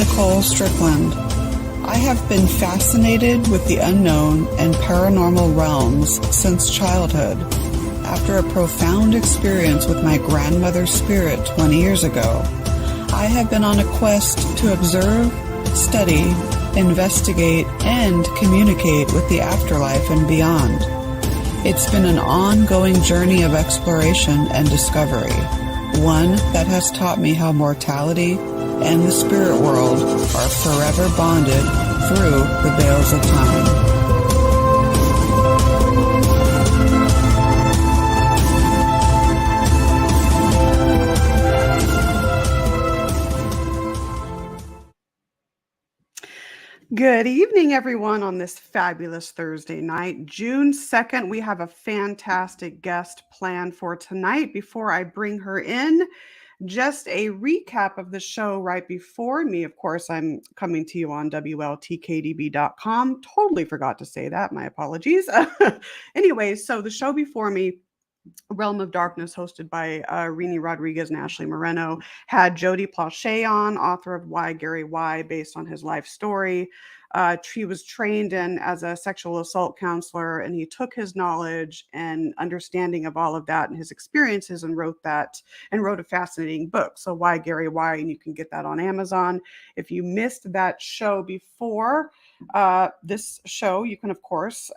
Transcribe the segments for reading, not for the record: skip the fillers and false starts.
Nicole Strickland. I have been fascinated with the unknown and paranormal realms since childhood. After a profound experience with my grandmother's spirit 20 years ago, I have been on a quest to observe, study, investigate, and communicate with the afterlife and beyond. It's been an ongoing journey of exploration and discovery, one that has taught me how mortality and the spirit world are forever bonded through the veils of time. Good evening, everyone, on this fabulous Thursday night, June 2nd. We have a fantastic guest planned for tonight. Before I bring her in, just a recap of the show right before me. Of course, I'm coming to you on WLTK-DB.com. Totally forgot to say that. My apologies. Anyway, so the show before me, Realm of Darkness, hosted by Rini Rodriguez and Ashley Moreno, had Jody Plauché on, author of Why Gary Why, based on his life story. He was trained as a sexual assault counselor, and he took his knowledge and understanding of all of that and his experiences and wrote a fascinating book. So Why Gary Why, and you can get that on Amazon. If you missed that show before this show, you can, of course,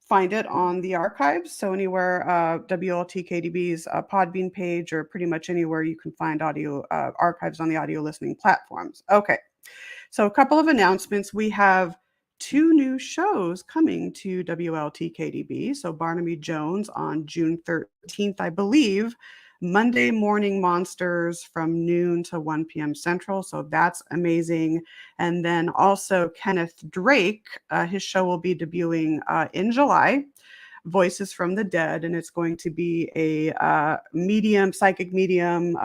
find it on the archives. So anywhere, WLTK-DB's Podbean page, or pretty much anywhere you can find audio archives on the audio listening platforms. Okay, so a couple of announcements. We have 2 new shows coming to WLTK-DB. So Barnaby Jones on June 13th, I believe, Monday Morning Monsters from noon to 1 p.m. Central. So that's amazing. And then also Kenneth Drake, his show will be debuting in July, Voices from the Dead. And it's going to be a psychic medium,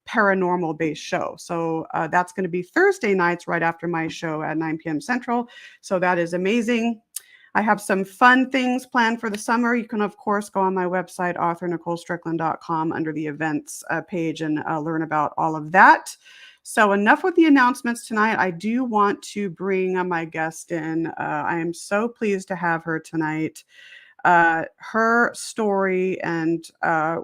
paranormal based show. So that's going to be Thursday nights right after my show at 9 p.m. Central. So that is amazing. I have some fun things planned for the summer. You can, of course, go on my website, authornicolestrickland.com, under the events page, and learn about all of that. So enough with the announcements tonight. I do want to bring my guest in. I am so pleased to have her tonight. Her story and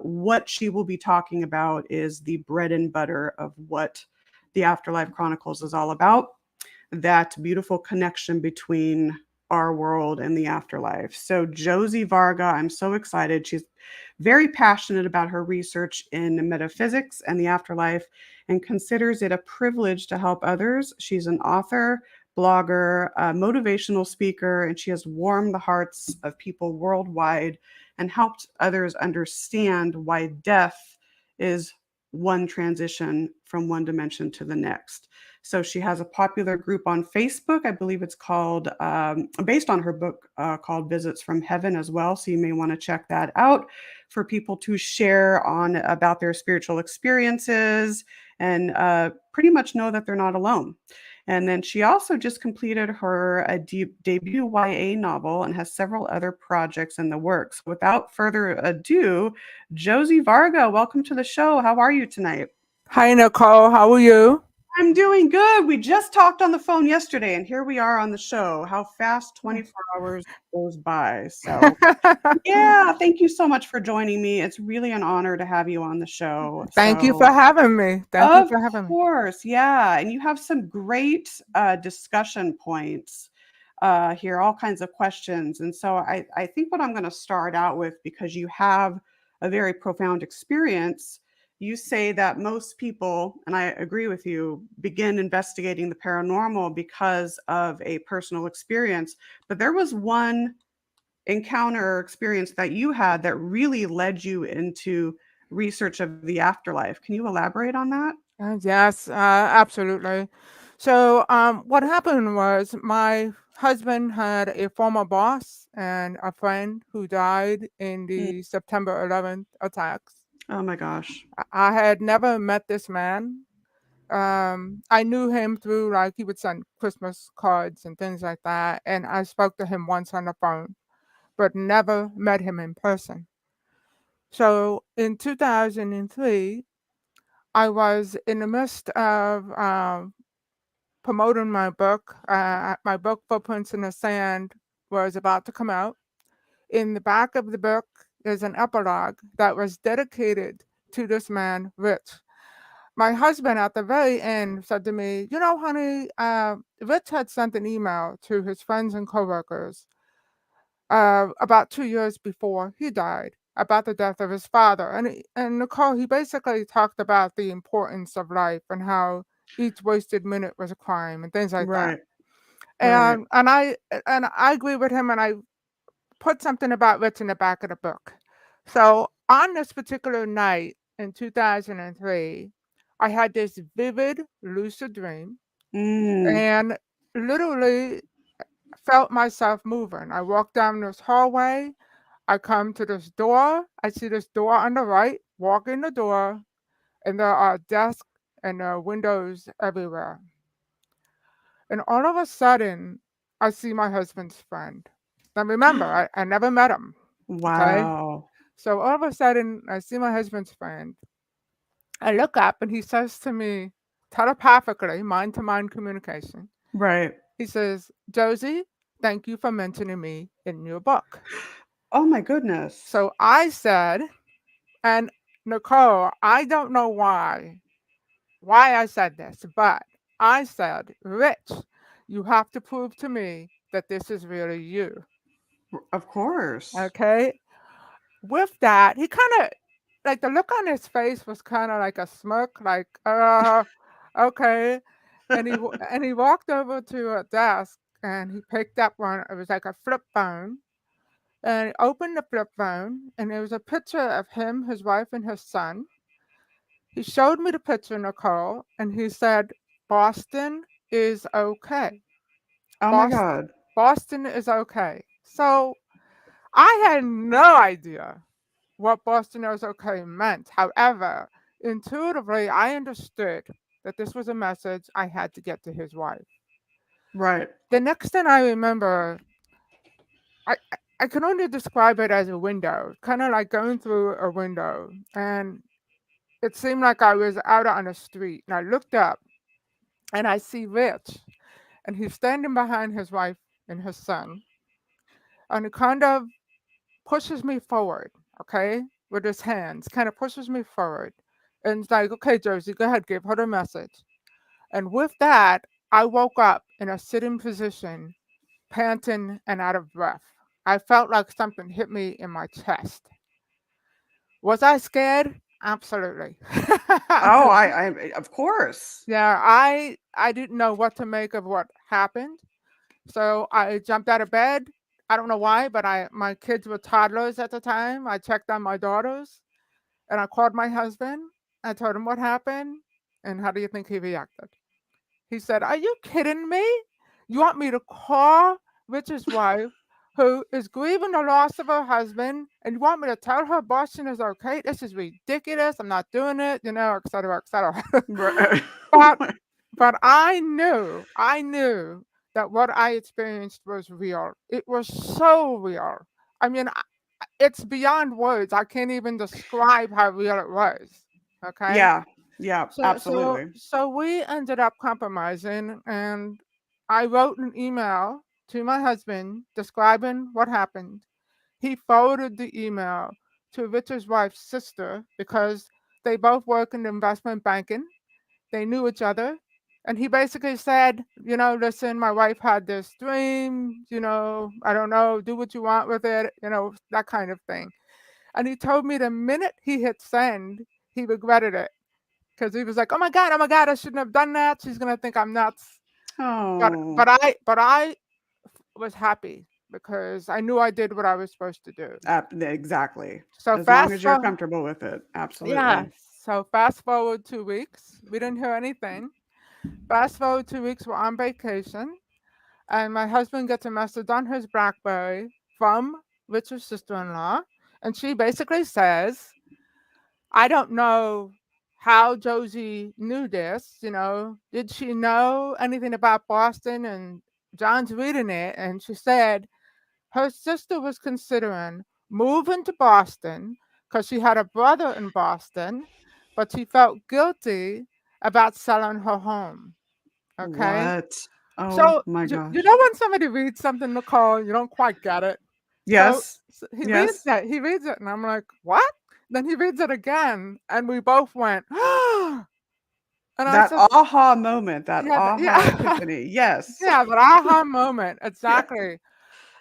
what she will be talking about is the bread and butter of what the Afterlife Chronicles is all about. That beautiful connection between our world and the afterlife. So Josie Varga, I'm so excited. She's very passionate about her research in metaphysics and the afterlife, and considers it a privilege to help others. She's an author, blogger, motivational speaker, and she has warmed the hearts of people worldwide and helped others understand why death is one transition from one dimension to the next. So she has a popular group on Facebook. I believe it's called, based on her book, called Visits from Heaven as well. So you may want to check that out for people to share about their spiritual experiences and pretty much know that they're not alone. And then she also just completed her debut YA novel and has several other projects in the works. Without further ado, Josie Varga, welcome to the show. How are you tonight? Hi, Nicole. How are you? I'm doing good. We just talked on the phone yesterday, and here we are on the show. How fast 24 hours goes by. So, yeah, thank you so much for joining me. It's really an honor to have you on the show. Thank you for having me. Of course, yeah. And you have some great discussion points here, all kinds of questions. And so I think what I'm going to start out with, because you have a very profound experience, you say that most people, and I agree with you, begin investigating the paranormal because of a personal experience. But there was one encounter or experience that you had that really led you into research of the afterlife. Can you elaborate on that? Yes, absolutely. So what happened was my husband had a former boss and a friend who died in the September 11th attacks. Oh my gosh. I had never met this man. I knew him through, like, he would send Christmas cards and things like that. And I spoke to him once on the phone, but never met him in person. So in 2003, I was in the midst of promoting my book. My book, Footprints in the Sand, was about to come out. In the back of the book is an epilogue that was dedicated to this man, Rich. My husband at the very end said to me, "You know, honey, Rich had sent an email to his friends and coworkers about 2 years before he died about the death of his father." And Nicole, he basically talked about the importance of life and how each wasted minute was a crime and things like that. Right. Right. And I agree with him, and I put something about Rich in the back of the book. So on this particular night in 2003, I had this vivid, lucid dream Mm. and literally felt myself moving. I walked down this hallway. I come to this door. I see this door on the right, walk in the door, and there are desks and windows everywhere. And all of a sudden, I see my husband's friend. Now remember, I never met him. Okay. Wow. So all of a sudden, I see my husband's friend. I look up and he says to me telepathically, mind to mind communication. Right. He says, "Josie, thank you for mentioning me in your book." Oh my goodness. So I said, and Nicole, I don't know why I said this, but I said, "Rich, you have to prove to me that this is really you." Of course. Okay. With that, he kind of like the look on his face was kind of like a smirk, like, okay. And he walked over to a desk and he picked up one. It was like a flip phone. And he opened the flip phone and there was a picture of him, his wife, and his son. He showed me the picture, Nicole, and he said, "Boston is okay. Oh my Boston, God. Boston is okay." So I had no idea what Boston is okay meant. However, intuitively, I understood that this was a message I had to get to his wife. Right. The next thing I remember, I can only describe it as a window, kind of like going through a window. And it seemed like I was out on the street. And I looked up and I see Rich, and he's standing behind his wife and his son. And he kind of pushes me forward, okay, with his hands, kind of pushes me forward. And it's like, "Okay, Josie, go ahead, give her the message." And with that, I woke up in a sitting position, panting and out of breath. I felt like something hit me in my chest. Was I scared? Absolutely. Oh, of course. Yeah, I didn't know what to make of what happened. So I jumped out of bed. I don't know why, but my kids were toddlers at the time. I checked on my daughters and I called my husband. I told him what happened. And how do you think he reacted? He said, "Are you kidding me? You want me to call Richard's wife, who is grieving the loss of her husband, and you want me to tell her Boston is okay? This is ridiculous. I'm not doing it, et cetera, et cetera." Right. but but I knew that what I experienced was real. It was so real. I mean, it's beyond words. I can't even describe how real it was. Okay. Yeah. Yeah, So so absolutely. so we ended up compromising, and I wrote an email to my husband describing what happened. He forwarded the email to Richard's wife's sister because they both work in investment banking. They knew each other. And he basically said, "Listen, my wife had this dream, I don't know, do what you want with it, that kind of thing." And he told me the minute he hit send, he regretted it because he was like, oh my God, I shouldn't have done that. She's gonna think I'm nuts. But Oh, but I was happy because I knew I did what I was supposed to do. exactly. So As long fast as you're forward, comfortable with it. yeah. Absolutely. So fast forward 2 weeks, we didn't hear anything. Fast forward 2 weeks, we're on vacation, and my husband gets a message on his BlackBerry from Richard's sister-in-law, and she basically says, "I don't know how Josie knew this. Did she know anything about Boston?" And John's reading it, and she said her sister was considering moving to Boston because she had a brother in Boston, but she felt guilty about selling her home. Okay. What? Oh So my you gosh. know when somebody reads something, Nicole, you don't quite get it. So, Yes. he reads Yes. that. He reads it, and I'm like, "What?" Then he reads it again, and we both went, and I That said, aha moment, that "Yeah, aha yeah, epiphany. Yes. yeah, that aha moment, Yes. exactly."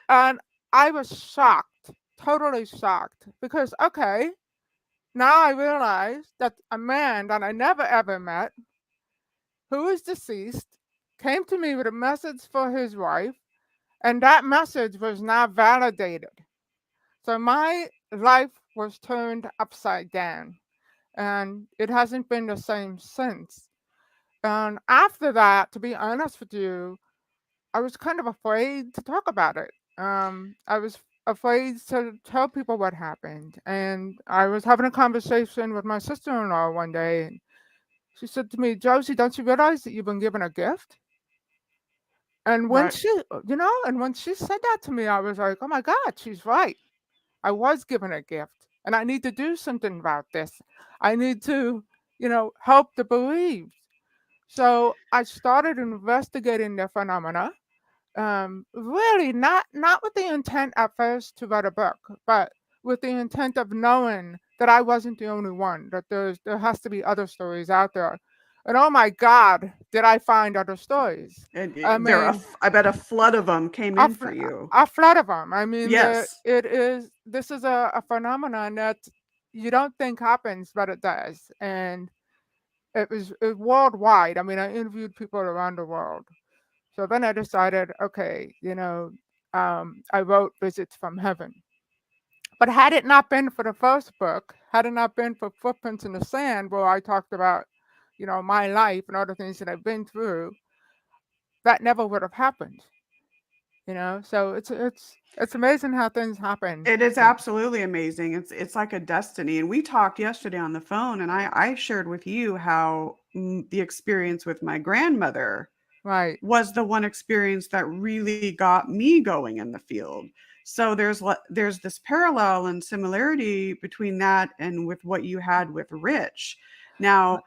And I was shocked, totally shocked, because okay, now I realize that a man that I never ever met, who is deceased, came to me with a message for his wife, and that message was now validated. So my life was turned upside down, and it hasn't been the same since. And after that, to be honest with you, I was kind of afraid to talk about it. I was afraid to tell people what happened. And I was having a conversation with my sister in law one day, and she said to me, Josie, don't you realize that you've been given a gift? And when Right. she said that to me, I was like, oh my God, she's right. I was given a gift, and I need to do something about this. I need to, help the bereaved. So I started investigating the phenomena. Really, not with the intent at first to write a book, but with the intent of knowing that I wasn't the only one. That there has to be other stories out there. And oh my God, did I find other stories? And I mean, I bet a flood of them came a, in fl- for you. a flood of them. I mean, Yes. this is a phenomenon that you don't think happens, but it does. And it was worldwide. I mean, I interviewed people around the world. So then I decided, okay, I wrote Visits from Heaven. But had it not been for the first book, had it not been for Footprints in the Sand, where I talked about, my life and other things that I've been through, that never would have happened. So it's amazing how things happen. It is And absolutely amazing. It's like a destiny. And we talked yesterday on the phone, and I shared with you how the experience with my grandmother right. was the one experience that really got me going in the field. So there's this parallel and similarity between that and with what you had with Rich. Now,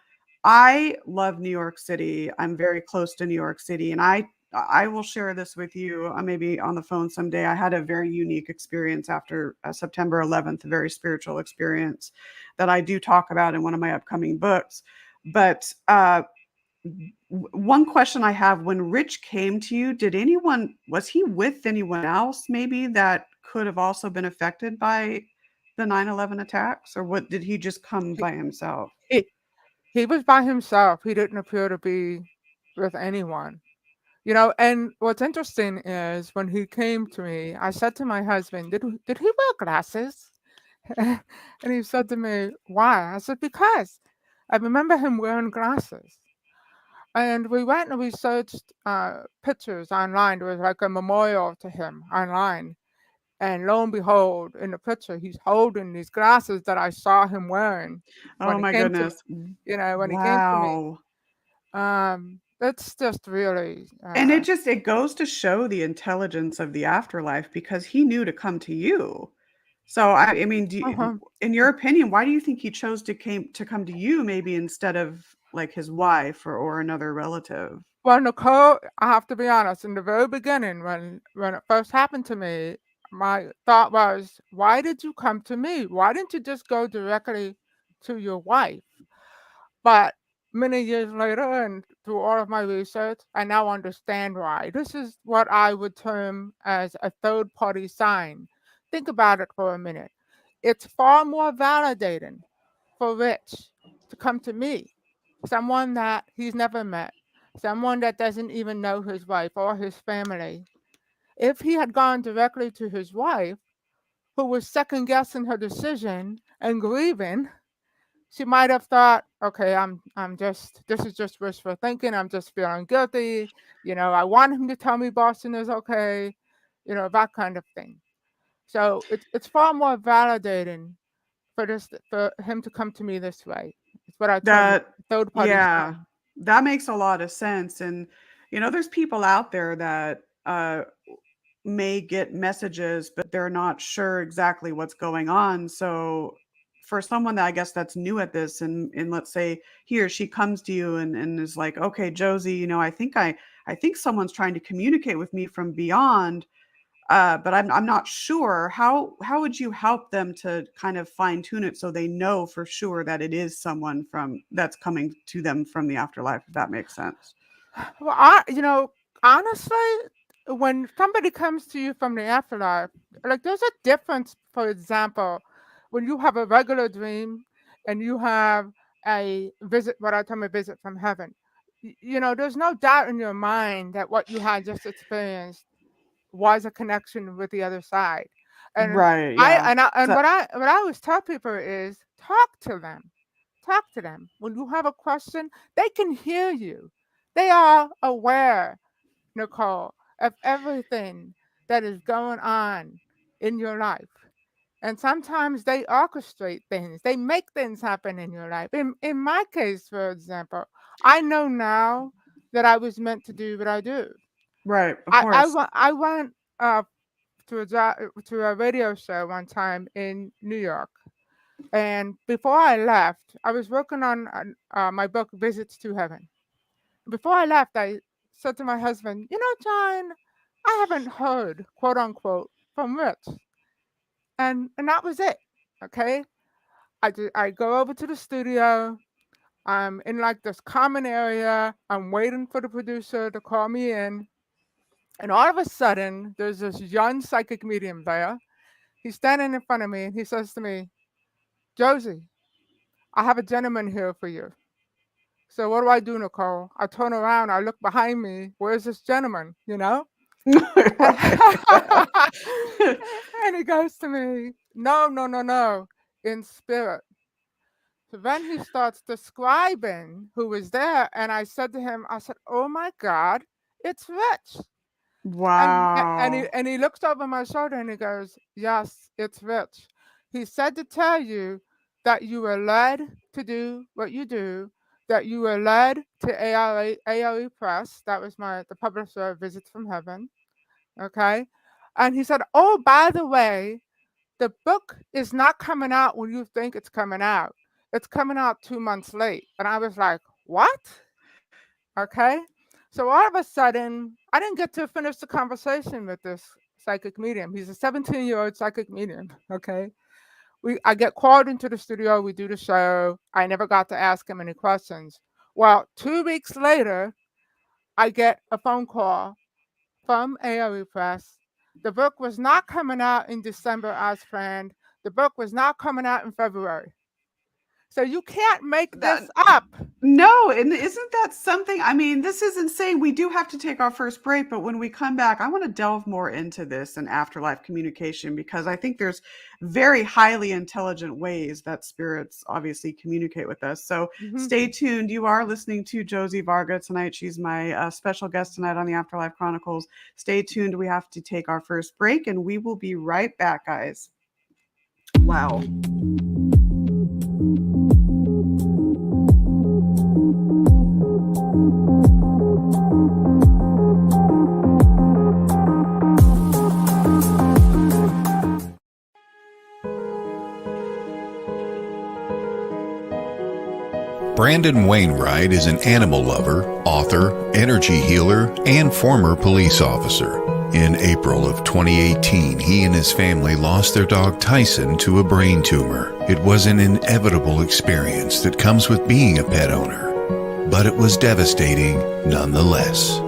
I love New York City. I'm very close to New York City, and I will share this with you. Maybe on the phone someday. I had a very unique experience after September 11th, a very spiritual experience that I do talk about in one of my upcoming books. But one question I have, when Rich came to you, was he with anyone else maybe that could have also been affected by the 9/11 attacks? Or what, did he just come He, by himself? he, he was by himself. He didn't appear to be with anyone. And what's interesting is when he came to me, I said to my husband, did he wear glasses? And he said to me, why? I said, because I remember him wearing glasses. And we went and we searched pictures online. There was like a memorial to him online. And lo and behold, in the picture, he's holding these glasses that I saw him wearing when Oh he my came to me. goodness. When he came to me. Wow. That's just really And it goes to show the intelligence of the afterlife because he knew to come to you. So I mean, uh-huh. in your opinion, why do you think he chose to come to you maybe instead of like his wife or another relative? Well, Nicole, I have to be honest, in the very beginning, when it first happened to me, my thought was, why did you come to me? Why didn't you just go directly to your wife? But many years later, and through all of my research, I now understand why. This is what I would term as a third party sign. Think about it for a minute. It's far more validating for Rich to come to me, someone that he's never met, someone that doesn't even know his wife or his family. If he had gone directly to his wife, who was second guessing her decision and grieving, she might have thought, okay, I'm just this is just wishful thinking. I'm just feeling guilty. I want him to tell me Boston is okay. That kind of thing. So it's far more validating for him to come to me this way. It's what I term That third party Yeah, sign. that makes a lot of sense. And there's people out there that may get messages, but they're not sure exactly what's going on. So for someone that I guess that's new at this, and let's say he or she comes to you and is like, okay, Josie, I think someone's trying to communicate with me from beyond, but I'm not sure. How would you help them to kind of fine tune it so they know for sure that it is someone from that's coming to them from the afterlife, if that makes sense? Well, honestly, when somebody comes to you from the afterlife, like there's a difference. For example, when you have a regular dream and you have a visit, what I term a visit from heaven, there's no doubt in your mind that what you had just experienced was a connection with the other side. And Right. I Yeah. and I, and So, what I always tell people is talk to them. Talk to them. When you have a question, they can hear you. They are aware, Nicole, of everything that is going on in your life. And sometimes they orchestrate things. They make things happen in your life. In my case, for example, I know now that I was meant to do what I do. right. Of I course. went I went to a radio show one time in New York, and before I left, I was working on my book Visits to Heaven. Before I left, I said to my husband, John, I haven't heard, quote unquote, from Rich. And that was it. Okay. I go over to the studio. I'm in like this common area. I'm waiting for the producer to call me in. And all of a sudden, there's this young psychic medium there. He's standing in front of me and he says to me, Josie, I have a gentleman here for you. So what do I do, Nicole? I turn around, I look behind me. Where's this gentleman? And, Right. and he goes to me, no, no, no, no, in spirit. So then he starts describing who was there. And I said to him, I said, oh my God, it's Rich. And Wow. he looks over my shoulder and he goes, yes, it's Rich. He said to tell you that you were led to do what you do, that you were led to ALE Press. That was the publisher of Visits from Heaven. Okay. And he said, oh, by the way, the book is not coming out when you think it's coming out. It's coming out 2 months late. And I was like, what? Okay. So all of a sudden, I didn't get to finish the conversation with this psychic medium. He's a 17-year-old psychic medium. Okay. I get called into the studio. We do the show. I never got to ask him any questions. Well, 2 weeks later, I get a phone call from AOE Press. The book was not coming out in December as planned. The book was not coming out in February. So you can't make this That up. No, and isn't that something? I mean, this is insane. We do have to take our first break, but when we come back, I want to delve more into this and afterlife communication because I think there's very highly intelligent ways that spirits obviously communicate with us. So Mhm. stay tuned. You are listening to Josie Varga tonight. She's my special guest tonight on the Afterlife Chronicles. Stay tuned. We have to take our first break, and we will be right back, guys. Wow. Brandon Wainwright is an animal lover, author, energy healer, and former police officer. In April of 2018, he and his family lost their dog Tyson to a brain tumor. It was an inevitable experience that comes with being a pet owner, but it was devastating nonetheless.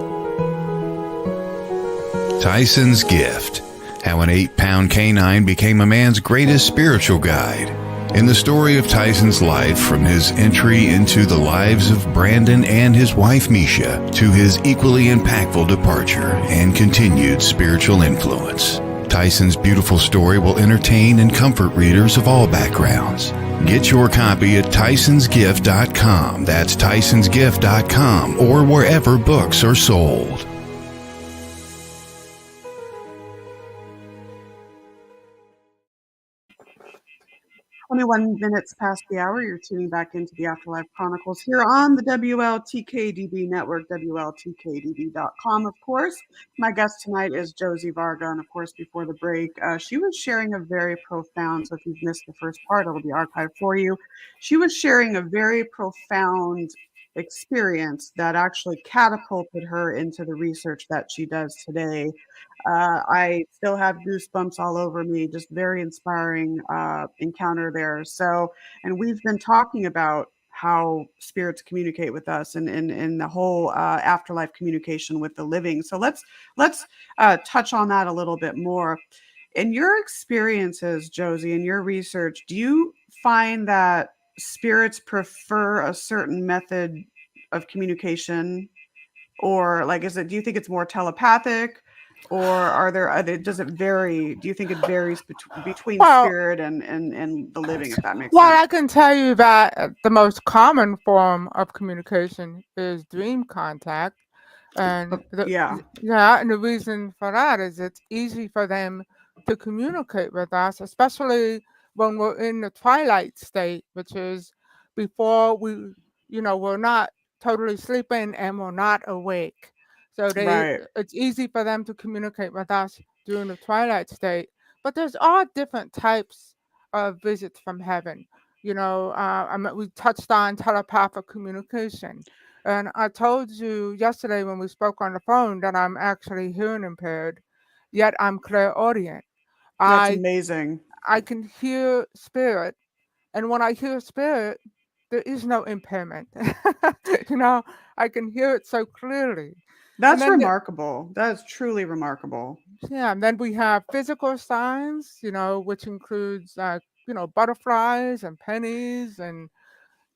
Tyson's Gift: How an 8-pound canine became a man's greatest spiritual guide. In the story of Tyson's life, from his entry into the lives of Brandon and his wife Misha, to his equally impactful departure and continued spiritual influence, Tyson's beautiful story will entertain and comfort readers of all backgrounds. Get your copy at tysonsgift.com. That's tysonsgift.com, or wherever books are sold. 21 minutes past the hour. You're tuning back into the Afterlife Chronicles here on the WLTK-DB network, WLTK-DB.com, of course. My guest tonight is Josie Varga, and of course, before the break, she was sharing a very profound, so if you've missed the first part, it'll be archived for you. She was sharing a very profound experience that actually catapulted her into the research that she does today. I still have goosebumps all over me. Just very inspiring encounter there. So, and we've been talking about how spirits communicate with us and the whole afterlife communication with the living. So let's touch on that a little bit more. In your experiences, Josie, in your research, do you find that spirits prefer a certain method of communication, or like, do you think it's more telepathic, or does it vary? Do you think it varies between Well, spirit and the living, if that makes well, sense? I can tell you that the most common form of communication is dream contact. And Yeah, and the reason for that is it's easy for them to communicate with us, especially when we're in the twilight state, which is before we're not totally sleeping and we're not awake. So right. it's easy for them to communicate with us during the twilight state. But there's all different types of visits from heaven. We touched on telepathic communication. And I told you yesterday when we spoke on the phone that I'm actually hearing impaired, yet I'm clairaudient. That's I amazing. I can hear spirit, and when I hear spirit, there is no impairment. you know, I can hear it so clearly. And That's then remarkable. That is truly remarkable. and then we have physical signs, which includes butterflies and pennies and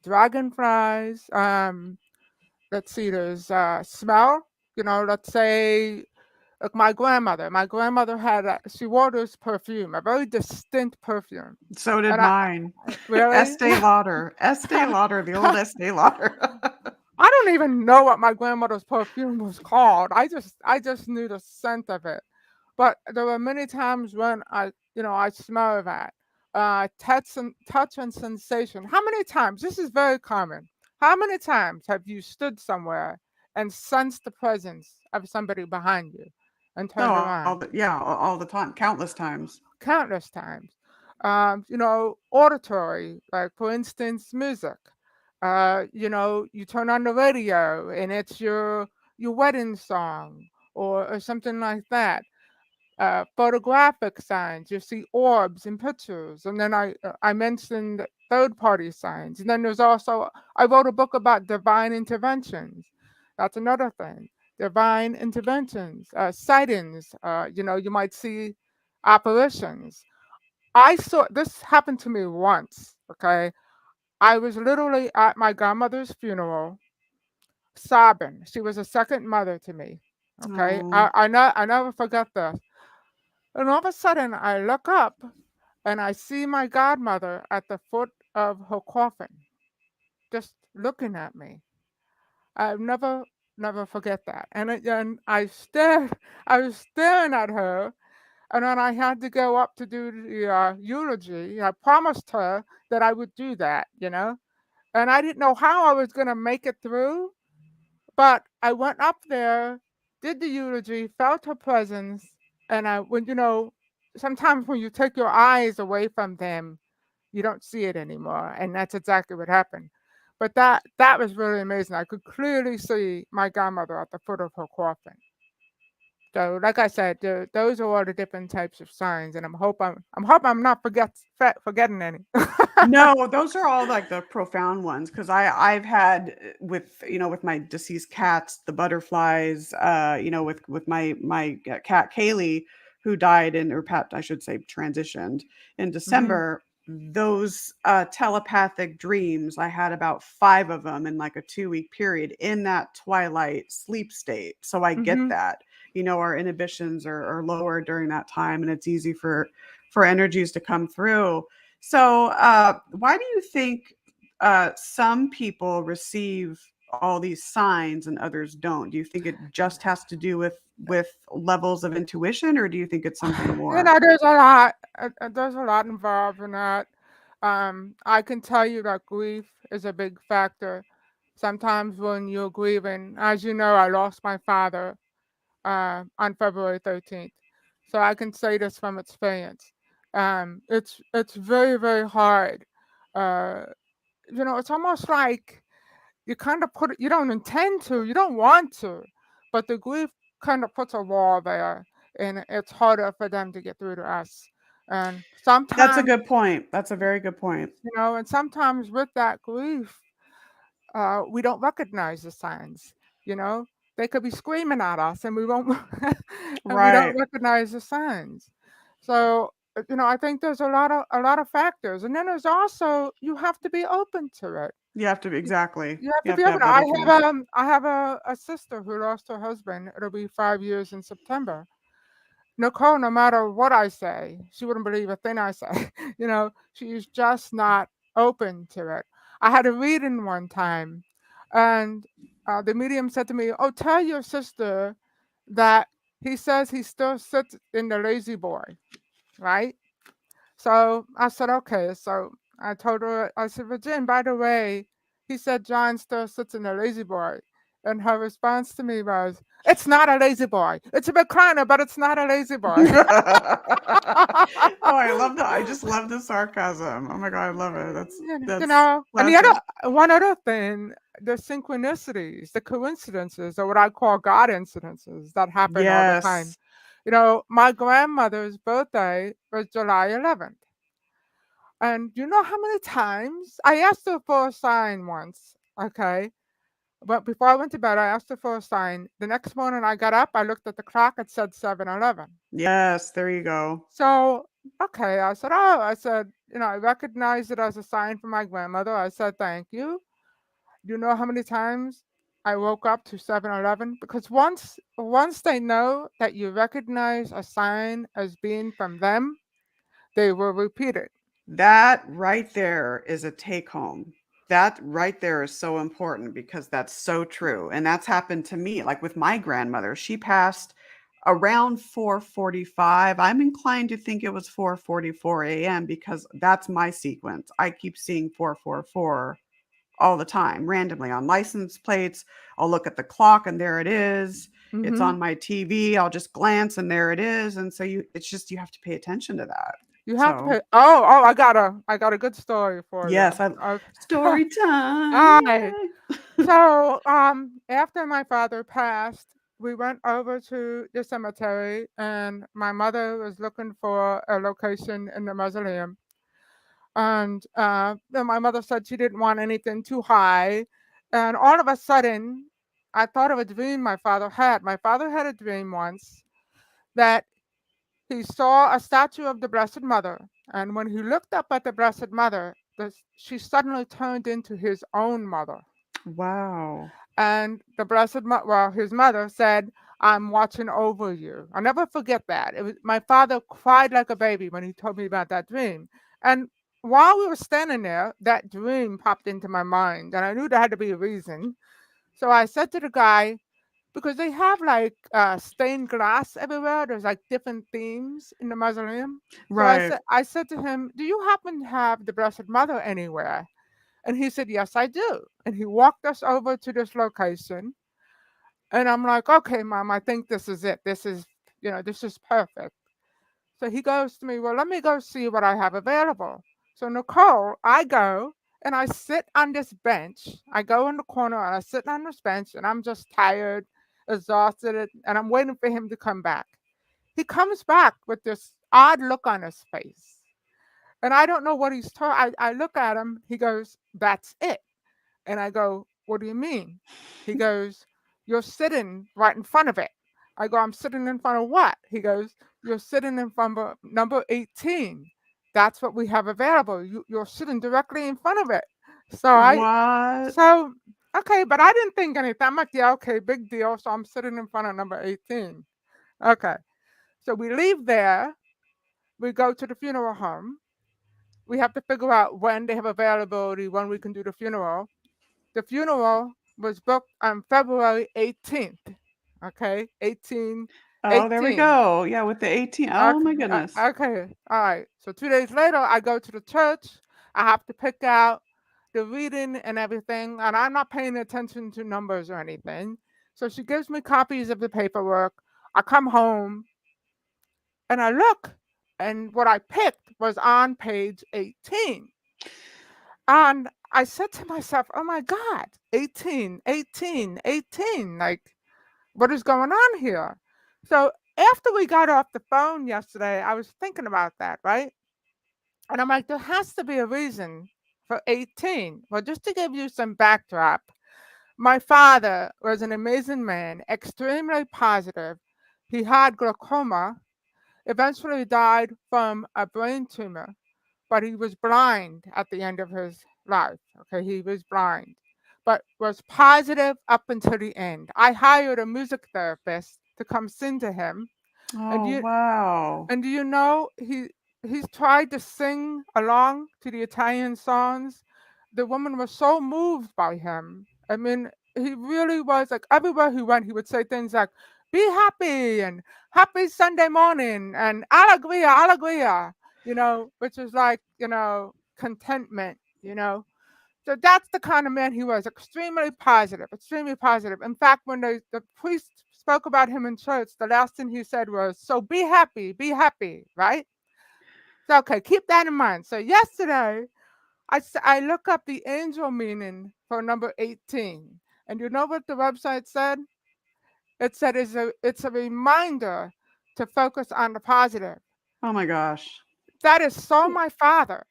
dragonflies. Let's see, there's smell. Let's say like my grandmother. My grandmother she wore this perfume, a very distinct perfume. So did And I mine. really, Estee Lauder. Estee Lauder, the old Estee Lauder. I don't even know what my grandmother's perfume was called. I just knew the scent of it. But there were many times when I smell that. Touch and sensation. How many times? This is very common. How many times have you stood somewhere and sensed the presence of somebody behind you and No, turned around? all the time, countless times. Countless times. Auditory, like for instance, music. You turn on the radio and it's your wedding song or something like that. Photographic signs, you see orbs and pictures, and then I mentioned third party signs, and then there's also I wrote a book about divine interventions. That's another thing. Divine interventions, sightings. You might see apparitions. I saw this happened to me once. Okay, I was literally at my grandmother's funeral, sobbing. She was a second mother to me. Okay, Oh, I never forget this. And all of a sudden, I look up and I see my godmother at the foot of her coffin, just looking at me. I'll never forget that. And I was staring at her, and then I had to go up to do the eulogy. I promised her that I would do that. And I didn't know how I was going to make it through, but I went up there, did the eulogy, felt her presence, and sometimes when you take your eyes away from them, you don't see it anymore, and that's exactly what happened. But that was really amazing. I could clearly see my grandmother at the foot of her coffin. So, like I said, those are all the different types of signs, and I'm not forgetting any. no, those are all like the profound ones, because I've had with my deceased cats, the butterflies, with my cat Kaylee, who died or Pat, I should say, transitioned in hmm December. Those telepathic dreams, I had about 5 of them in like a 2-week period in that twilight sleep state. So I get hmm that. Our inhibitions are lower during that time, and it's easy for energies to come through. So, why do you think some people receive all these signs and others don't? Do you think it just has to do with levels of intuition, or do you think it's something more? There's a lot. There's a lot involved in that. I can tell you that grief is a big factor. Sometimes when you're grieving, as you know, I lost my father on February 13th. So I can say this from experience. It's very, very hard. Uh, it's almost like you kind of you don't intend to, you don't want to, but the grief kind of puts a wall there, and it's harder for them to get through to us. And That's a sometimes, good point. That's a very good point. and sometimes with that grief, we don't recognize the signs. You know, they could be screaming at us, and we won't, and we don't Right. recognize the signs. So, I think there's a lot of factors, and then there's also you have to be open to it. You have to be You exactly. you have You to have be to open. have that openness. I have a sister who lost her husband. It'll be 5 years in September. Nicole, no matter what I say, she wouldn't believe a thing I say. She's just not open to it. I had a reading one time, and the medium said to me, "Oh, tell your sister that he says he still sits in the lazy boy, right?" So I said, "Okay." So I told her, I said, "Virgin, by the way, he said John still sits in the lazy boy." And her response to me was, "It's not a lazy boy. It's a recliner, but it's not a lazy boy." Oh, I love that. I just love the sarcasm. Oh my God, I love it. That's And the classic. one other thing, the synchronicities, the coincidences, or what I call God incidences that happen all the time. Yes. My grandmother's birthday was July 11th. And you know how many times I asked her for a sign once, okay? But before I went to bed, I asked her for a sign. The next morning I got up, I looked at the clock, it said 7:11. Yes, there you go. So, okay, I recognize it as a sign from my grandmother. I said, thank you. Do you know how many times I woke up to 7:11? Because once they know that you recognize a sign as being from them, they will repeat it. That right there is a take home. That right there is so important because that's so true. And that's happened to me, like with my grandmother. She passed around 4:45. I'm inclined to think it was 4:44 a.m. because that's my sequence. I keep seeing 444 all the time, randomly on license plates. I'll look at the clock and there it is. It's Hmm. on my TV. I'll just glance and there it is. And so it's just you have to pay attention to that. You have to So pay. Oh, I got a good story for yes, you. I Okay. story time. All right. Yay. So, after my father passed, we went over to the cemetery, and my mother was looking for a location in the mausoleum. And then my mother said she didn't want anything too high. And all of a sudden, I thought of a dream my father had. My father had a dream once that he saw a statue of the Blessed Mother. And when he looked up at the Blessed Mother, she suddenly turned into his own mother. Wow. And the his mother said, "I'm watching over you." I'll never forget that. My father cried like a baby when he told me about that dream. And while we were standing there, that dream popped into my mind, and I knew there had to be a reason. So I said to the guy, because they have like stained glass everywhere. There's like different themes in the mausoleum. So I Right. said, I said to him, "Do you happen to have the Blessed Mother anywhere?" And he said, "Yes, I do." And he walked us over to this location. And I'm like, "Okay, Mom, I think this is it. This is perfect." So he goes to me, "Well, let me go see what I have available." So, Nicole, I go and I sit on this bench. I go in the corner and I sit on this bench, and I'm just tired, exhausted, and I'm waiting for him to come back. He comes back with this odd look on his face. And I don't know what he's told. I look at him. He goes, "That's it." And I go, "What do you mean?" He goes, "You're sitting right in front of it." I go, "I'm sitting in front of what?" He goes, "You're sitting in front of number 18. That's what we have available. You're sitting directly in front of it." So What? so, okay, but I didn't think anything. I'm like, yeah, okay, big deal. So I'm sitting in front of number 18. Okay. So we leave there. We go to the funeral home. We have to figure out when they have availability, when we can do the funeral. The funeral was booked on February 18th. Okay, 18, Oh, there we 18. go. Yeah, with the 18. Oh Okay, my goodness. okay, all right. So 2 days later, I go to the church. I have to pick out the reading and everything, and I'm not paying attention to numbers or anything. So she gives me copies of the paperwork. I come home and I look, and what I picked was on page 18. And I said to myself, oh my God, 18, 18, 18. Like, what is going on here? So after we got off the phone yesterday, I was thinking about that, right? And I'm like, there has to be a reason for 18. Well, just to give you some backdrop, my father was an amazing man, extremely positive. He had glaucoma, eventually died from a brain tumor, but he was blind at the end of his life. Okay, he was blind, but was positive up until the end. I hired a music therapist to come sing to him, and Oh, wow. do you know he's tried to sing along to the Italian songs. The woman was so moved by him. I mean, he really was like everywhere he went, he would say things like "Be happy" and "Happy Sunday morning" and "Allegria, Allegria," which is like contentment. So that's the kind of man he was, extremely positive, extremely positive. In fact, when the priest spoke about him in church, the last thing he said was, so be happy, right? So, okay, keep that in mind. So yesterday, I look up the angel meaning for number 18. And you know what the website said? It said it's a reminder to focus on the positive. Oh my gosh. That is so my father.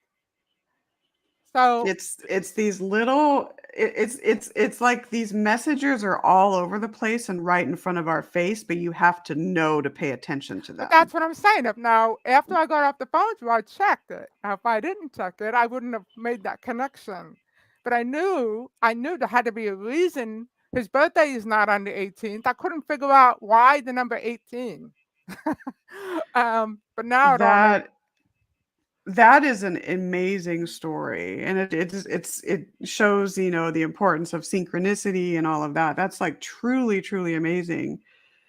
So It's these little it's like these messages are all over the place and right in front of our face, but you have to know to pay attention to but that's them. what I'm saying. If now, after I got off the phone with you, I checked it. Now, if I didn't check it, I wouldn't have made that connection. But I knew there had to be a reason. His birthday is not on the 18th. I couldn't figure out why the number 18. But now it all makes. That that is an amazing story, and it shows, the importance of synchronicity and all of that. That's like truly, truly amazing.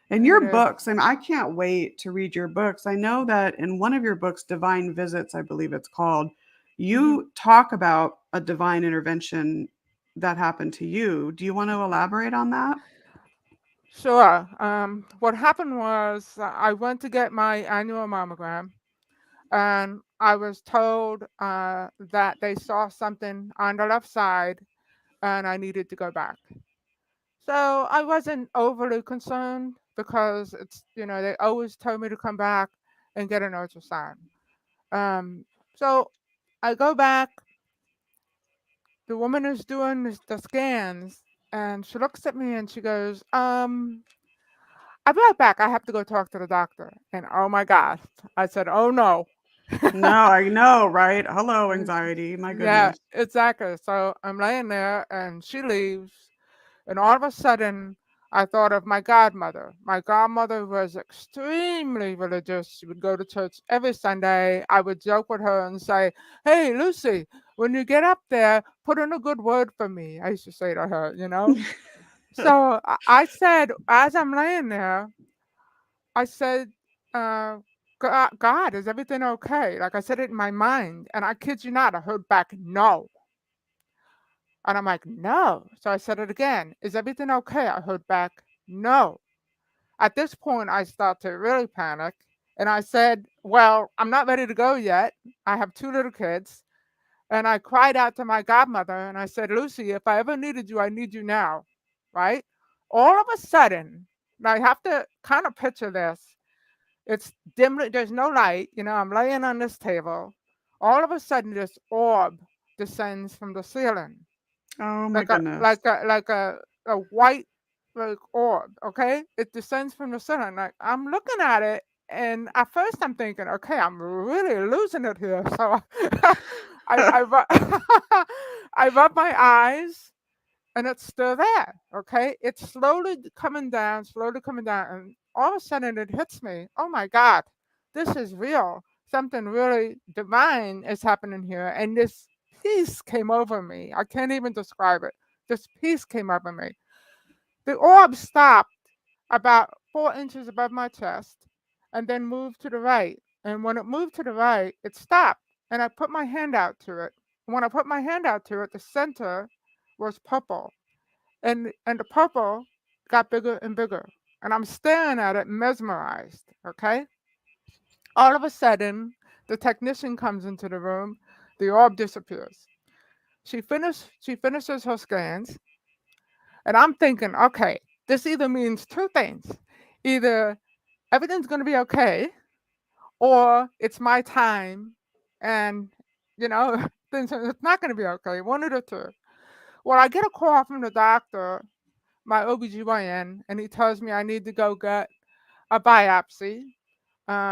And It your is. books, and I can't wait to read your books. I know that in one of your books, Divine Visits, I believe it's called, Mhm. you talk about a divine intervention that happened to you. Do you want to elaborate on that? Sure. What happened was I went to get my annual mammogram, and I was told that they saw something on the left side, and I needed to go back. So I wasn't overly concerned because they always told me to come back and get an ultrasound. So I go back. The woman is doing the scans, and she looks at me and she goes, I'll be right back. I have to go talk to the doctor. And oh my gosh, I said, oh no. No, I know, right? Hello, anxiety. My Yeah, goodness. exactly. So I'm laying there and she leaves. And all of a sudden, I thought of my godmother. My godmother was extremely religious. She would go to church every Sunday. I would joke with her and say, hey, Lucy, when you get up there, put in a good word for me. I used to say to her. So I said, as I'm laying there, I said, God, is everything okay? Like I said it in my mind. And I kid you not, I heard back, no. And I'm like, no. So I said it again. Is everything okay? I heard back, no. At this point, I start to really panic. And I said, well, I'm not ready to go yet. I have two little kids. And I cried out to my godmother and I said, Lucy, if I ever needed you, I need you now. Right? All of a sudden, now you have to kind of picture this. It's dimly, there's no light. I'm laying on this table. All of a sudden, this orb descends from the ceiling Oh my like a goodness. like a like a white like orb. Okay, it descends from the ceiling. Like I'm looking at it, and at first I'm thinking, okay, I'm really losing it here. So I rub my eyes, and it's still there. Okay, it's slowly coming down, and all of a sudden it hits me. Oh my God, this is real. Something really divine is happening here, and this peace came over me. I can't even describe it. This peace came over me. The orb stopped about 4 inches above my chest, and then moved to the right. And when it moved to the right, it stopped, and I put my hand out to it. When I put my hand out to it, the center was purple, and the purple got bigger and bigger. And I'm staring at it, mesmerized. Okay. All of a sudden, the technician comes into the room. The orb disappears. She finishes her scans, and I'm thinking, okay, this either means two things: either everything's going to be okay, or it's my time, and you know, things it's not going to be okay. One of the two. Well, I get a call from the doctor, my OBGYN, and he tells me I need to go get a biopsy,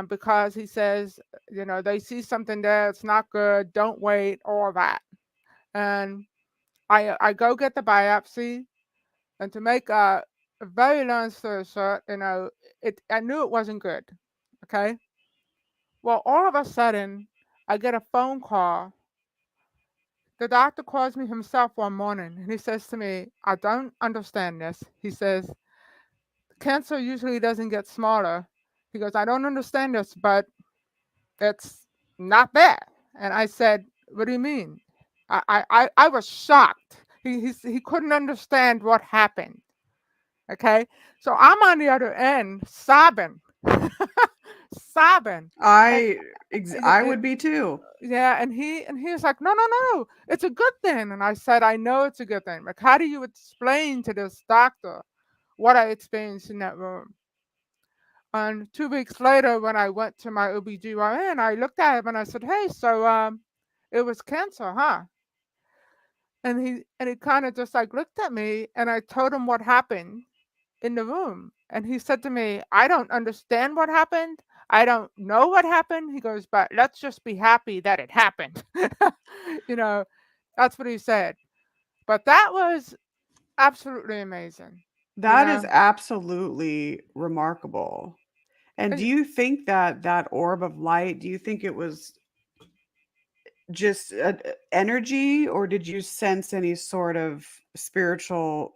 because he says, they see something there, it's not good, don't wait, all that. And I go get the biopsy, and to make a very long story short, I knew it wasn't good. Okay. Well, all of a sudden, I get a phone call. The doctor calls me himself one morning, and he says to me, I don't understand this. He says, cancer usually doesn't get smaller. He goes, I don't understand this, but it's not there. And I said, what do you mean? I was shocked. He couldn't understand what happened. Okay. So I'm on the other end sobbing, sobbing. And, I would be too. yeah, and he's like, no, no, no, it's a good thing. And I said, I know it's a good thing. Like, how do you explain to this doctor what I experienced in that room? And 2 weeks later, when I went to my OBGYN, I looked at him and I said, hey, so it was cancer, huh? And he kind of just like looked at me, and I told him what happened in the room. And he said to me, I don't understand what happened. I don't know what happened. He goes, but let's just be happy that it happened. you know, that's what he said. But that was absolutely amazing. You That is know, absolutely remarkable. And do And you think that that orb of light, do you think it was just energy, or did you sense any sort of spiritual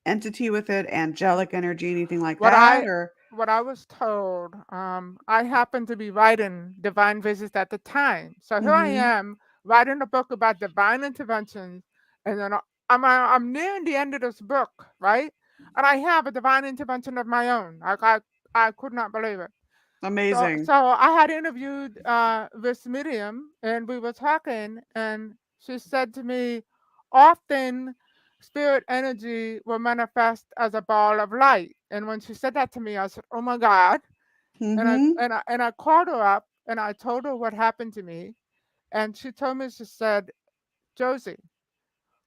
entity with it, angelic energy, anything like what that? I Or what I was told, I happened to be writing divine visits at the time. So here I Mhm. am writing a book about divine interventions, and then I'm nearing the end of this book, right? And I have a divine intervention of my own. I could not believe it. So Amazing. I had interviewed this medium, and we were talking, and she said to me, often spirit energy will manifest as a ball of light. And when she said that to me, I said, "Oh my God!" And I Mhm. and I and I called her up, and I told her what happened to me, and she told me, she said, "Josie,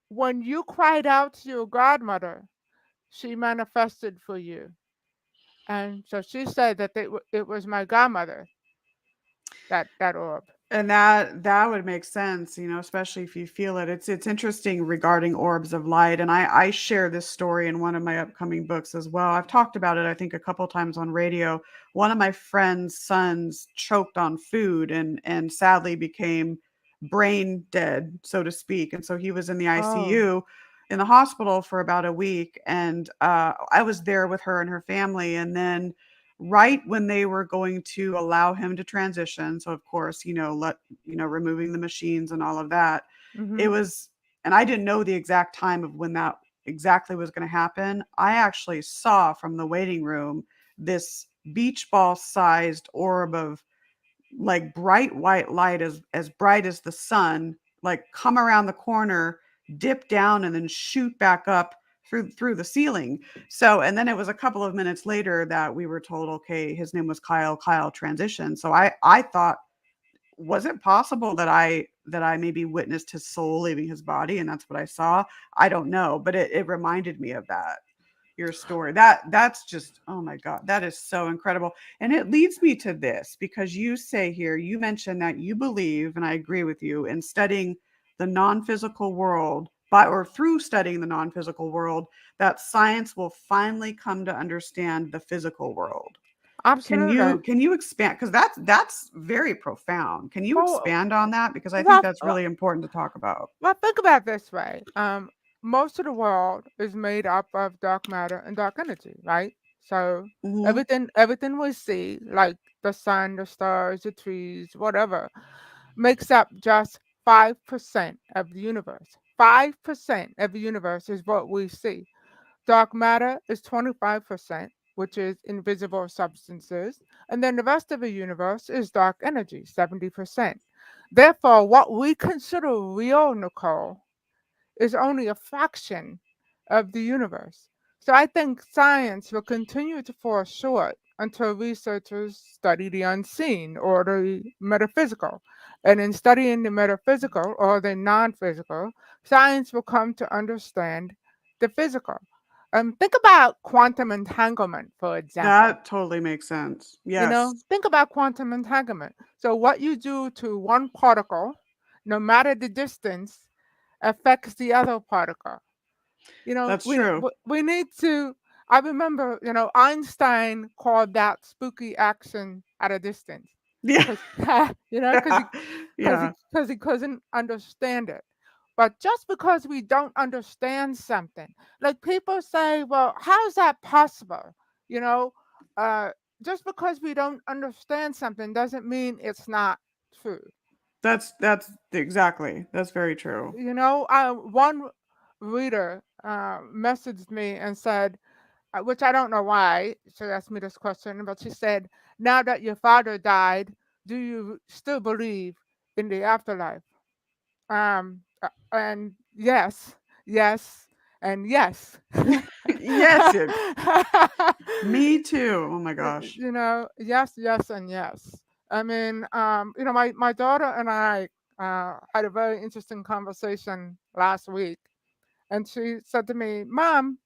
when you cried out to your godmother, she manifested for you." And so she said that it was my godmother, that orb. And that would make sense, especially if you feel it. It's interesting regarding orbs of light, and I share this story in one of my upcoming books as well. I've talked about it, I think, a couple times on radio. One of my friend's sons choked on food and sadly became brain dead, so to speak. And so he was in the Oh. ICU in the hospital for about a week, and I was there with her and her family, and then right when they were going to allow him to transition, so of course, removing the machines and all of that, it Mhm. was, and I didn't know the exact time of when that exactly was going to happen. I actually saw from the waiting room this beach ball sized orb of like bright white light, as bright as the sun, like come around the corner, dip down, and then shoot back up through the ceiling. So, and then it was a couple of minutes later that we were told, okay, his name was Kyle. Kyle transitioned. So I thought, was it possible that I maybe witnessed his soul leaving his body, and that's what I saw? I don't know, but it reminded me of that, your story. That's just, oh my God, that is so incredible. And it leads me to this, because you say here, you mentioned that you believe, and I agree with you, in studying the non-physical world, by or through studying the non-physical world, that science will finally come to understand the physical world. Can Absolutely. you expand, because that's very profound. Can you Well, expand on that, because I think well, that's really important to talk about? think about it this way. Most of the world is made up of dark matter and dark energy, right? So Mhm. everything we see, like the sun, the stars, the trees, whatever, makes up just 5% of the universe. 5% of the universe is what we see. Dark matter is 25%, which is invisible substances. And then the rest of the universe is dark energy, 70%. Therefore, what we consider real, Nicole, is only a fraction of the universe. So I think science will continue to fall short until researchers study the unseen or the metaphysical. And in studying the metaphysical or the non physical, science will come to understand the physical. Think about quantum entanglement, for example. That totally makes sense. You Yes. know, think about quantum entanglement. So, what you do to one particle, no matter the distance, affects the other particle. You know, That's we true. we we need to. I remember, Einstein called that spooky action at a distance, Yeah. because because Yeah. he couldn't understand it. But just because we don't understand something, like people say, well, how is that possible? You know, uh, just because we don't understand something doesn't mean it's not true. That's exactly. That's very true. One reader messaged me and said, which I don't know why she asked me this question, but she said, now that your father died, do you still believe in the afterlife? And yes, yes, and yes. Yes, me too. Oh my gosh. Yes, yes, and yes. I mean, my daughter and I had a very interesting conversation last week, and she said to me, Mom,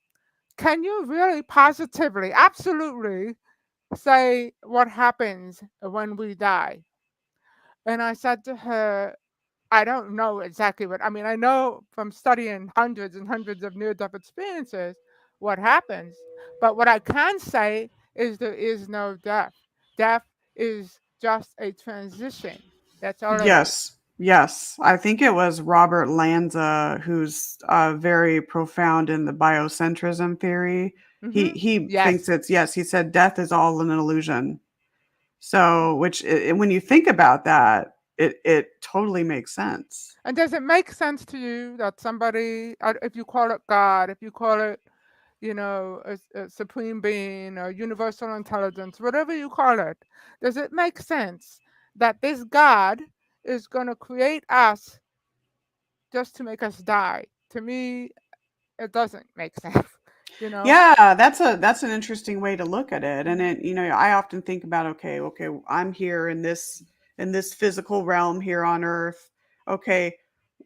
can you really positively, absolutely say what happens when we die? And I said to her, I don't know exactly what, I mean, I know from studying hundreds and hundreds of near death experiences what happens, but what I can say is there is no death. Death is just a transition. That's all it is. Yes. Yes. I think it was Robert Lanza who's very profound in the biocentrism theory. He Mm-hmm. he thinks Yes. it's yes, he said death is all an illusion. So, when you think about that, it totally makes sense. And does it make sense to you that somebody, if you call it God, if you call it, a supreme being or universal intelligence, whatever you call it, does it make sense that this God is going to create us just to make us die? To me, it doesn't make sense, you know? Yeah, that's an interesting way to look at it. And I often think about, okay, I'm here in this physical realm here on earth. Okay,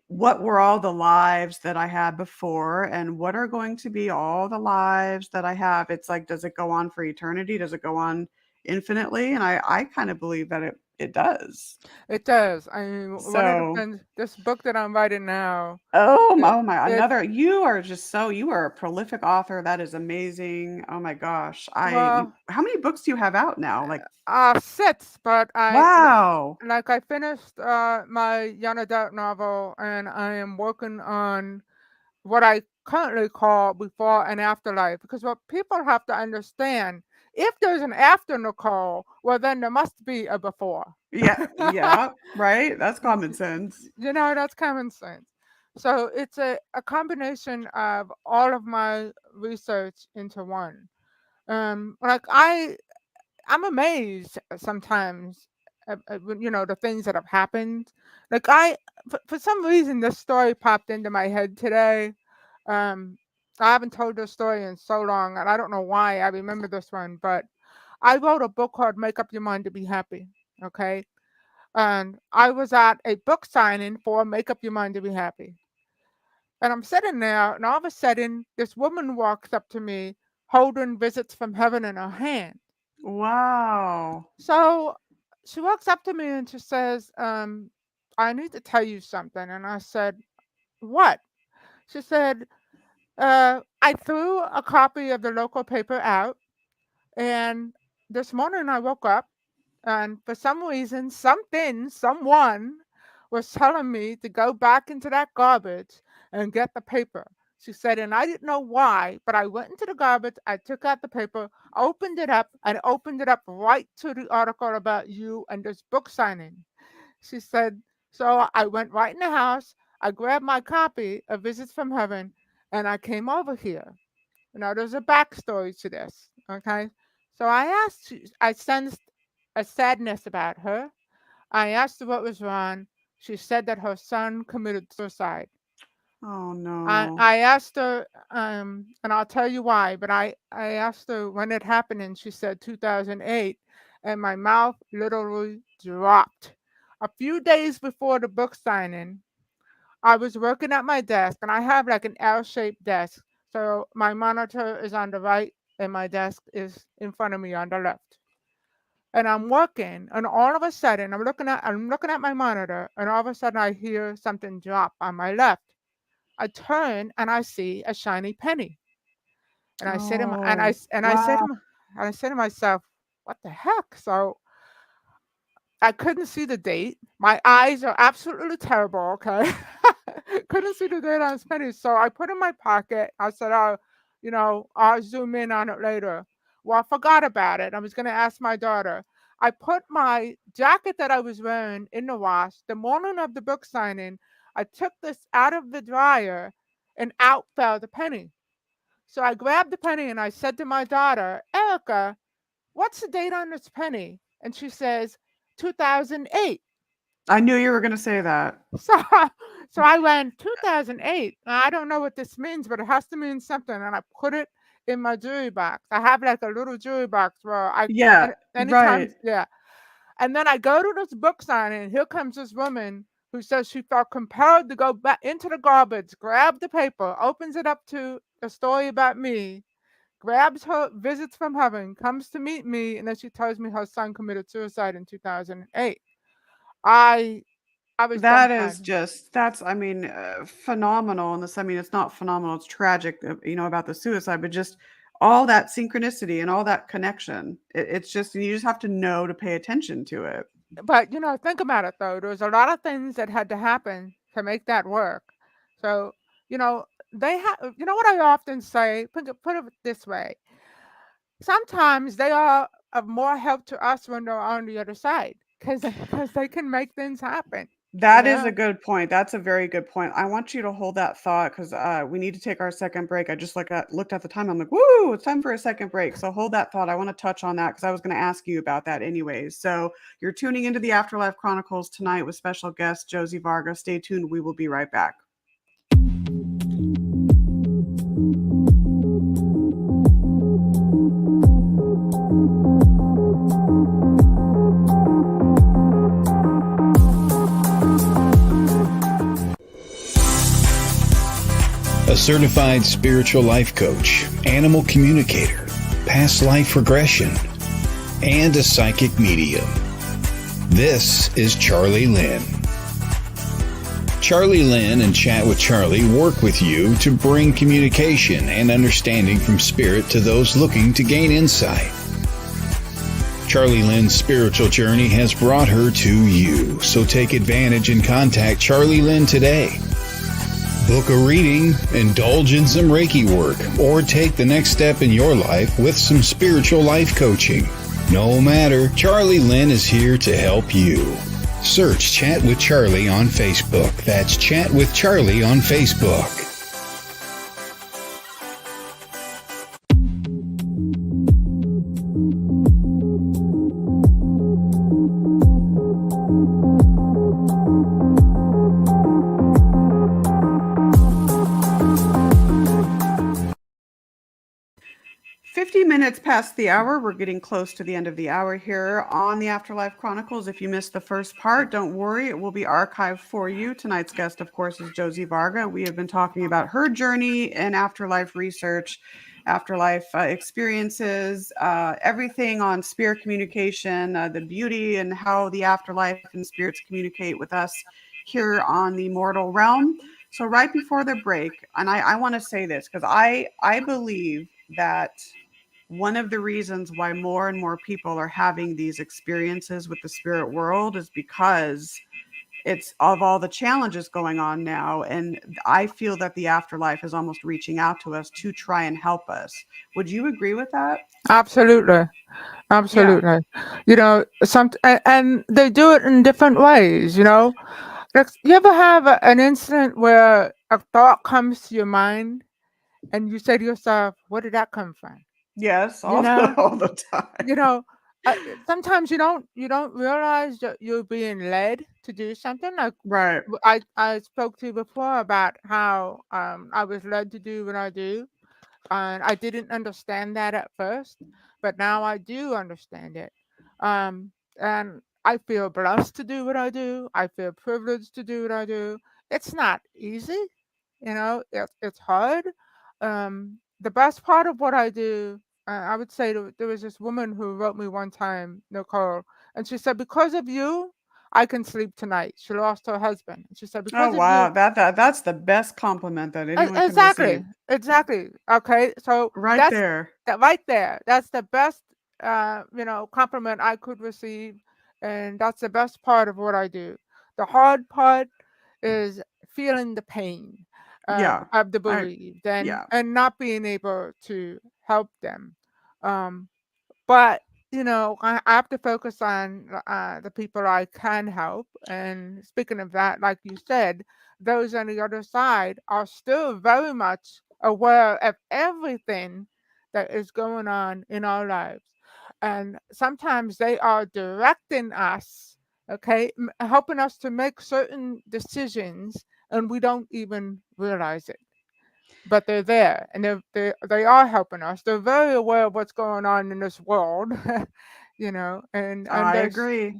what were all the lives that I had before and what are going to be all the lives that I have? It's like, does it go on for eternity? Does it go on infinitely? And I kind of believe that it does. It does. I mean, one of the So, things, this book that I'm writing now, oh my, it, you are just you are a prolific author. That is amazing. Oh my gosh. well, How many books do you have out now? Like, sits, but wow. I finished my young adult novel, and I am working on what I currently call before and afterlife. Because what people have to understand, if there's an after Nicole, well, then there must be a before. Yeah, yeah, right? That's common sense. That's common sense. So it's a combination of all of my research into one. Like I'm amazed sometimes the things that have happened. Like for some reason, this story popped into my head today. Um, I haven't told this story in so long, and I don't know why I remember this one, but I wrote a book called "Make Up Your Mind to Be Happy." Okay, and I was at a book signing for "Make Up Your Mind to Be Happy," and I'm sitting there, and all of a sudden, this woman walks up to me, holding "Visits from Heaven" in her hand. Wow. So she walks up to me and she says, I need to tell you something. And I said, what? She said, I threw a copy of the local paper out. And this morning I woke up and for some reason, someone was telling me to go back into that garbage and get the paper. She said, and I didn't know why, but I went into the garbage, I took out the paper, opened it up, and opened it up right to the article about you and this book signing. She said, So I went right in the house. I grabbed my copy of Visits from Heaven, and I came over here. There's a backstory to this. Okay, so I sensed a sadness about her. I asked her what was wrong. She said that her son committed suicide. Oh I no. I asked her, and I'll tell you why, but I asked her when it happened, and she said 2008, and my mouth literally dropped. A few days before the book signing, I was working at my desk, and I have like an L-shaped desk. So my monitor is on the right, and my desk is in front of me on the left. And I'm working, and all of a sudden, I'm looking at my monitor, and all of a sudden, I hear something drop on my left. I turn and I see a shiny penny, and I said to my, and I Oh, s- and I said to wow. my, and I said to myself, "What the heck?" So I couldn't see the date. My eyes are absolutely terrible. Okay, couldn't see the date on his penny, so I put it in my pocket. I said, "Oh, I'll zoom in on it later." Well, I forgot about it. I was going to ask my daughter. I put my jacket that I was wearing in the wash. The morning of the book signing, I took this out of the dryer, and out fell the penny. So I grabbed the penny and I said to my daughter, "Erica, what's the date on this penny?" And she says, 2008. I knew you were going to say that. So, so I went 2008. I don't know what this means, but it has to mean something. And I put it in my jewelry box. I have like a little jewelry box where Yeah, anytime, right. yeah. And then I go to this book signing, and here comes this woman who says she felt compelled to go back into the garbage, grab the paper, opens it up to a story about me, grabs her Visits from Heaven, comes to meet me, and then she tells me her son committed suicide in 2008. I I was That is dumbfounded. just I mean, phenomenal in this. I mean, it's not phenomenal, it's tragic, about the suicide, but just all that synchronicity and all that connection. It's just you just have to know to pay attention to it. But think about it though. There's a lot of things that had to happen to make that work. So, you know, they have. You know what I often say? Put it this way. Sometimes they are of more help to us when they're on the other side, because they can make things happen. You That is a know. good point. That's a very good point. I want you to hold that thought because we need to take our second break. I just looked at the time. I'm like, woo, it's time for a second break. So hold that thought. I want to touch on that because I was going to ask you about that anyways. So you're tuning into the Afterlife Chronicles tonight with special guest Josie Varga. Stay tuned. We will be right back. A certified spiritual life coach, animal communicator, past life regression, and a psychic medium. This is Charlie Lynn. Charlie Lynn and Chat with Charlie work with you to bring communication and understanding from spirit to those looking to gain insight. Charlie Lynn's spiritual journey has brought her to you, so take advantage and contact Charlie Lynn today. Book a reading, indulge in some Reiki work, or take the next step in your life with some spiritual life coaching. No matter, Charlie Lynn is here to help you. Search Chat with Charlie on Facebook. That's Chat with Charlie on Facebook. Minutes past the hour. We're getting close to the end of the hour here on the Afterlife Chronicles. If you missed the first part, don't worry, it will be archived for you. Tonight's guest, of course, is Josie Varga. We have been talking about her journey in afterlife research, afterlife experiences, everything on spirit communication, the beauty and how the afterlife and spirits communicate with us here on the mortal realm. So right before the break, and I want to say this because I believe that one of the reasons why more and more people are having these experiences with the spirit world is because it's of all the challenges going on now. And I feel that the afterlife is almost reaching out to us to try and help us. Would you agree with that? Absolutely. Yeah. Absolutely. And they do it in different ways. You ever have an incident where a thought comes to your mind and you say to yourself, "Where did that come from?" Yes, You all know, all the you time. know. Sometimes you don't realize that you're being led to do something. Like Right. I spoke to you before about how I was led to do what I do, and I didn't understand that at first, but now I do understand it. Um, and I feel blessed to do what I do. I feel privileged to do what I do. It's not easy, it's hard. The best part of what I do, I would say there was this woman who wrote me one time, Nicole, and she said, "Because of you, I can sleep tonight." She lost her husband. And she said, Oh, "Because of you." wow. That's the best compliment that anyone can receive. Exactly, exactly. Okay, so Right that's there. that right there. That's the best, compliment I could receive, and that's the best part of what I do. The hard part is feeling the pain Yeah. of the I bereaved and yeah. and not being able to help them. Um, but I have to focus on the people I can help. And speaking of that, like you said, those on the other side are still very much aware of everything that is going on in our lives, and sometimes they are directing us, okay, helping us to make certain decisions, and we don't even realize it, but they're there, and they are helping us. They're very aware of what's going on in this world, and I there's agree.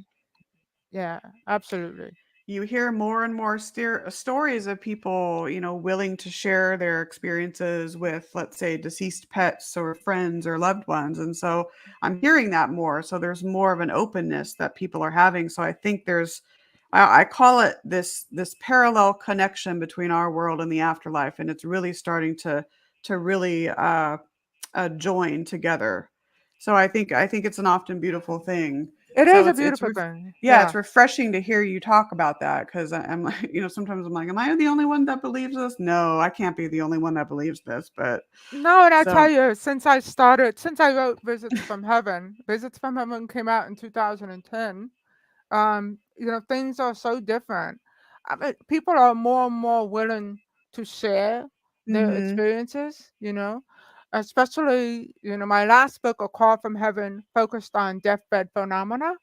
yeah, absolutely. You hear more and more stories of people, willing to share their experiences with, let's say, deceased pets or friends or loved ones. And so I'm hearing that more. So there's more of an openness that people are having. So I think I call it this parallel connection between our world and the afterlife, and it's really starting to really join together. So I think it's an often beautiful thing. It So is a it's beautiful thing. yeah, Yeah. it's refreshing to hear you talk about that because I'm like, sometimes I'm like, am I the only one that believes this? No, I can't be the only one that believes this. But No, and I tell so you, since I wrote Visits from Heaven came out in 2010. Things are so different. I mean, people are more and more willing to share their hmm experiences, especially, my last book, A Call from Heaven, focused on deathbed phenomena.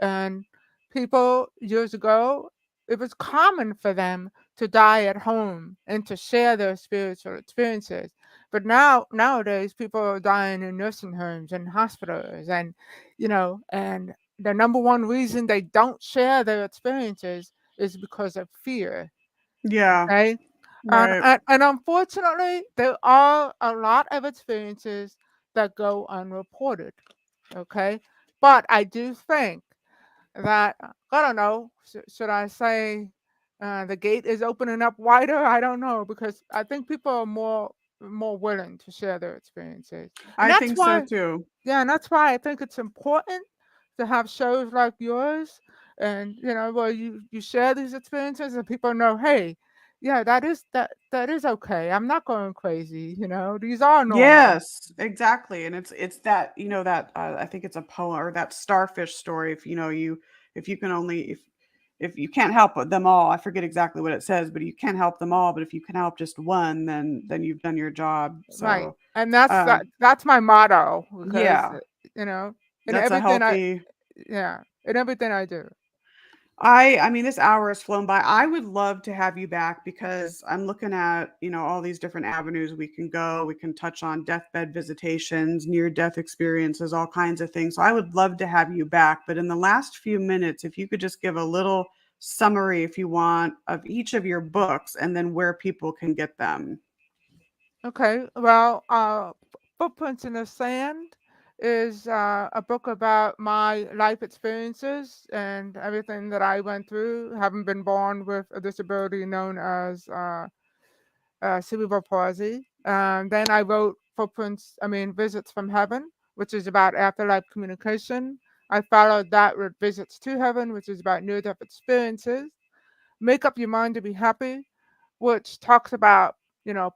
And people years ago, it was common for them to die at home and to share their spiritual experiences. But nowadays, people are dying in nursing homes and hospitals, and the number one reason they don't share their experiences is because of fear. yeah, Okay. And, right. and, and unfortunately, there are a lot of experiences that go unreported. Okay. But I do think that I don't know. Should I say the gate is opening up wider? I don't know, because I think people are more willing to share their experiences, and I think so too. and that's why I think it's important to have shows like yours, and where you share these experiences and people know, hey, yeah, that is okay. I'm not going crazy. These are normal. Yes, exactly. And it's that, that I think it's a poem or that starfish story. If you can only if you can't help them all, I forget exactly what it says, but you can't help them all. But if you can help just one, then you've done your job. Right. So And that's um, that's my motto, because yeah, you know, in that's a everything I healthy. yeah, in everything I do. I mean, this hour has flown by. I would love to have you back because I'm looking at, all these different avenues we can go. We can touch on deathbed visitations, near death experiences, all kinds of things. So I would love to have you back. But in the last few minutes, if you could just give a little summary, if you want, of each of your books and then where people can get them. Okay. Well, Footprints in the Sand is a book about my life experiences and everything that I went through, having been born with a disability known as cerebral palsy. Then I wrote Visits from Heaven, which is about afterlife communication. I followed that with Visits to Heaven, which is about near death experiences. Make Up Your Mind to Be Happy, which talks about,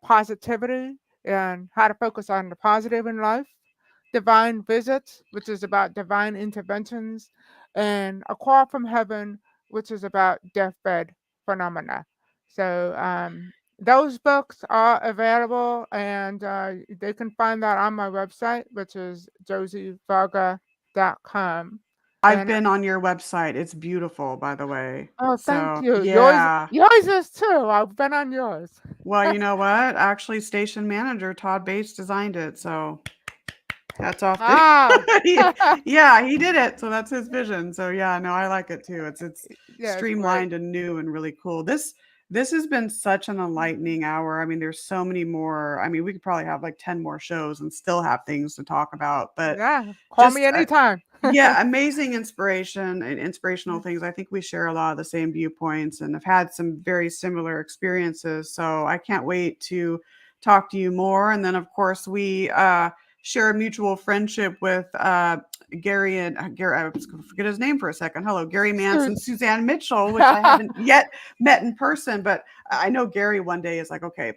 positivity and how to focus on the positive in life. Divine Visits, which is about divine interventions. And A Call from Heaven, which is about deathbed phenomena. So those books are available, and they can find that on my website, which is josievarga.com. I've And been on your website. It's beautiful, by the way. oh, thank So, you. yeah. Yours is too. I've been on yours. Well, you know what? Actually, station manager Todd Bates designed it. So, hats off to Ah, yeah, he did it. So that's his vision. So yeah, no, I like it too. It's yeah, it's great. streamlined and new and really cool. This has been such an enlightening hour. I mean, there's so many more. I mean, we could probably have like 10 more shows and still have things to talk about, but Yeah, call me just anytime. yeah, amazing inspiration and inspirational things. I think we share a lot of the same viewpoints and have had some very similar experiences. So I can't wait to talk to you more. And then, of course, we share a mutual friendship with Gary and Gary. I was going to forget his name for a second. Hello, Gary Mance and Suzanne Mitchell, which I haven't yet met in person, but I know Gary one day is like, okay,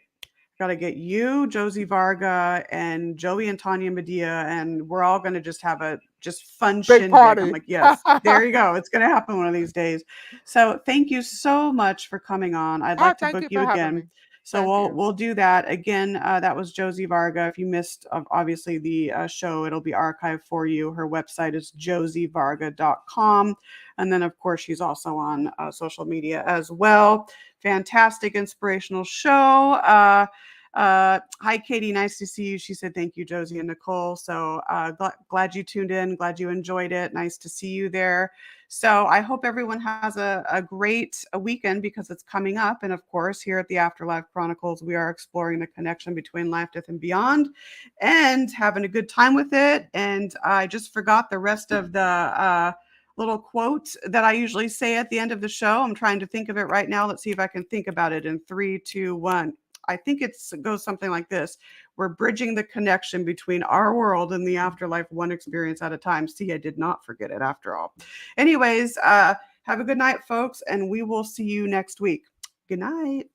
got to get you, Josie Varga, and Joey and Tanya Medea, and we're all going to just have a just fun Big shindig. party. I'm like, yes, there you go. It's going to happen one of these days. So thank you so much for coming on. I'd like to Thank book you you for having again. me. So Thank you. we'll do that again. That was Josie Varga. If you missed obviously the show, it'll be archived for you. Her website is josievarga.com, and then of course she's also on social media as well. Fantastic inspirational show. Hi, Katie. Nice to see you. She said, thank you, Josie and Nicole. So glad you tuned in. Glad you enjoyed it. Nice to see you there. So I hope everyone has a great weekend because it's coming up. And of course, here at the Afterlife Chronicles, we are exploring the connection between life, death, and beyond and having a good time with it. And I just forgot the rest of the little quote that I usually say at the end of the show. I'm trying to think of it right now. Let's see if I can think about it in 3, 2, 1. I think it goes something like this. We're bridging the connection between our world and the afterlife, one experience at a time. See, I did not forget it after all. Anyways, have a good night, folks, and we will see you next week. Good night.